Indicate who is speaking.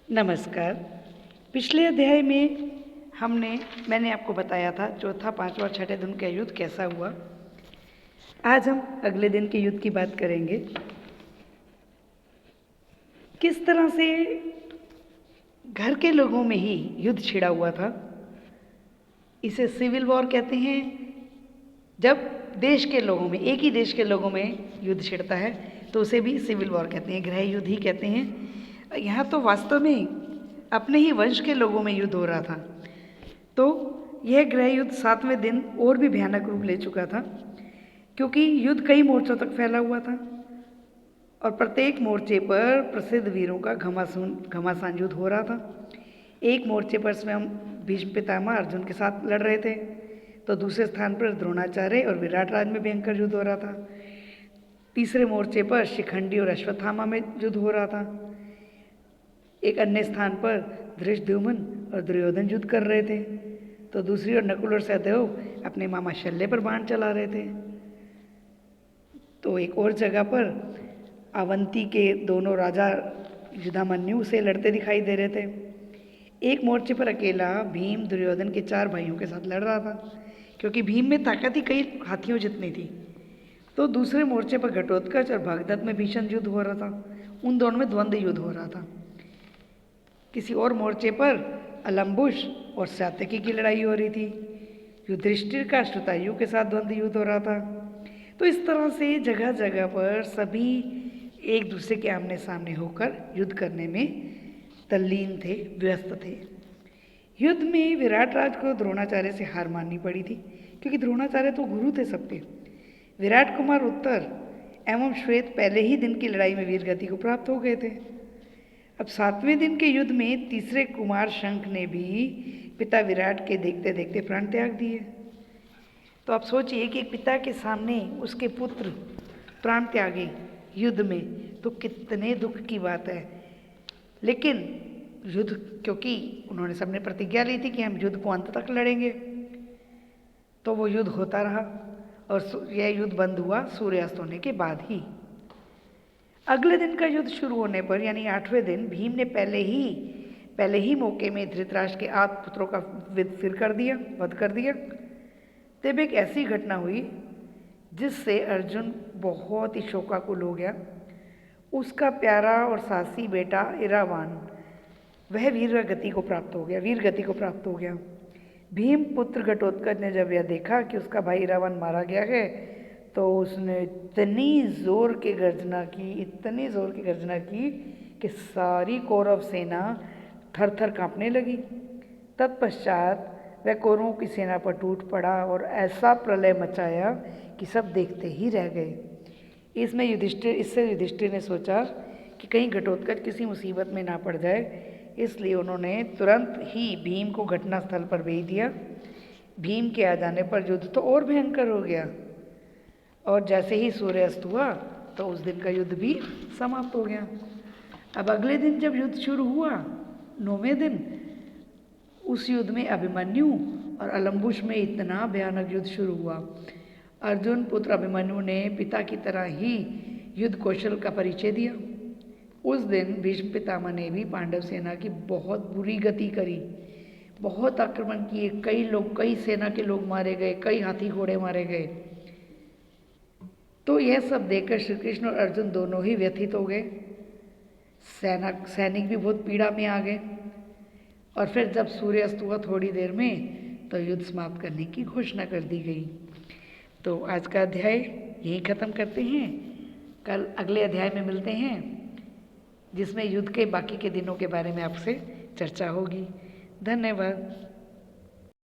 Speaker 1: नमस्कार। पिछले अध्याय में मैंने आपको बताया था चौथा, पांचवा, छठे दिन का युद्ध कैसा हुआ। आज हम अगले दिन के युद्ध की बात करेंगे। किस तरह से घर के लोगों में ही युद्ध छिड़ा हुआ था। इसे सिविल वॉर कहते हैं। जब देश के लोगों में, एक ही देश के लोगों में युद्ध छिड़ता है तो उसे भी सिविल वॉर कहते हैं, गृह युद्ध ही कहते हैं। यहाँ तो वास्तव में अपने ही वंश के लोगों में युद्ध हो रहा था। तो यह गृह युद्ध 7वें दिन और भी भयानक रूप ले चुका था, क्योंकि युद्ध कई मोर्चों तक फैला हुआ था और प्रत्येक मोर्चे पर प्रसिद्ध वीरों का घमासान युद्ध हो रहा था। एक मोर्चे पर स्वयं भीष्म पितामह अर्जुन के साथ लड़ रहे थे, तो दूसरे स्थान पर द्रोणाचार्य और विराट राज में भयंकर युद्ध हो रहा था। तीसरे मोर्चे पर शिखंडी और अश्वत्थामा में युद्ध हो रहा था। एक अन्य स्थान पर धृष्टद्युम्न और दुर्योधन युद्ध कर रहे थे, तो दूसरी ओर नकुल और सहदेव अपने मामा शल्य पर बाण चला रहे थे। तो एक और जगह पर अवंती के दोनों राजा युधामन्यु से लड़ते दिखाई दे रहे थे। एक मोर्चे पर अकेला भीम दुर्योधन के 4 भाइयों के साथ लड़ रहा था, क्योंकि भीम में ताकत ही कई हाथियों जितनी थी। तो दूसरे मोर्चे पर घटोत्कच और भगदत्त में भीषण युद्ध हो रहा था। उन दोनों में द्वंद्व युद्ध हो रहा था। किसी और मोर्चे पर अलम्बुश और सात्यकी की लड़ाई हो रही थी। युधिष्ठिर का श्रुतायु के साथ द्वंद्व युद्ध हो रहा था। तो इस तरह से जगह जगह पर सभी एक दूसरे के आमने सामने होकर युद्ध करने में तल्लीन थे, व्यस्त थे। युद्ध में विराट राज को द्रोणाचार्य से हार माननी पड़ी थी, क्योंकि द्रोणाचार्य तो गुरु थे सबके। विराट कुमार उत्तर एवं श्वेत पहले ही दिन की लड़ाई में वीरगति को प्राप्त हो गए थे। अब 7वें दिन के युद्ध में तीसरे कुमार शंख ने भी पिता विराट के देखते देखते प्राण त्याग दिए। तो आप सोचिए कि एक पिता के सामने उसके पुत्र प्राण त्यागे युद्ध में, तो कितने दुख की बात है। लेकिन युद्ध, क्योंकि उन्होंने सबने प्रतिज्ञा ली थी कि हम युद्ध को अंत तक लड़ेंगे, तो वो युद्ध होता रहा और यह युद्ध बंद हुआ सूर्यास्त होने के बाद ही। अगले दिन का युद्ध शुरू होने पर, यानी 8वें दिन, भीम ने पहले ही मौके में धृतराष्ट्र के 8 पुत्रों का वध कर दिया। तब एक ऐसी घटना हुई जिससे अर्जुन बहुत ही शोकाकुल हो गया। उसका प्यारा और साहसी बेटा इरावान, वह वीरगति को प्राप्त हो गया। भीम पुत्र घटोत्कच ने जब यह देखा कि उसका भाई इरावान मारा गया है, तो उसने इतनी जोर की गर्जना की कि सारी कौरव सेना थर थर कांपने लगी। तत्पश्चात वह कौरवों की सेना पर टूट पड़ा और ऐसा प्रलय मचाया कि सब देखते ही रह गए। इससे युधिष्ठिर ने सोचा कि कहीं घटोत्कच किसी मुसीबत में ना पड़ जाए, इसलिए उन्होंने तुरंत ही भीम को घटनास्थल पर भेज दिया। भीम के आ जाने पर युद्ध तो और भयंकर हो गया, और जैसे ही सूर्यास्त हुआ तो उस दिन का युद्ध भी समाप्त हो गया। अब अगले दिन जब युद्ध शुरू हुआ, 9वें दिन, उस युद्ध में अभिमन्यु और अलम्बुश में इतना भयानक युद्ध शुरू हुआ। अर्जुन पुत्र अभिमन्यु ने पिता की तरह ही युद्ध कौशल का परिचय दिया। उस दिन भीष्म पितामह ने भी पांडव सेना की बहुत बुरी गति करी, बहुत आक्रमण किए, कई सेना के लोग मारे गए, कई हाथी घोड़े मारे गए। तो यह सब देखकर श्री कृष्ण और अर्जुन दोनों ही व्यथित हो गए। सैनिक भी बहुत पीड़ा में आ गए। और फिर जब सूर्यास्त हुआ थोड़ी देर में, तो युद्ध समाप्त करने की घोषणा कर दी गई। तो आज का अध्याय यहीं ख़त्म करते हैं। कल अगले अध्याय में मिलते हैं, जिसमें युद्ध के बाकी के दिनों के बारे में आपसे चर्चा होगी। धन्यवाद।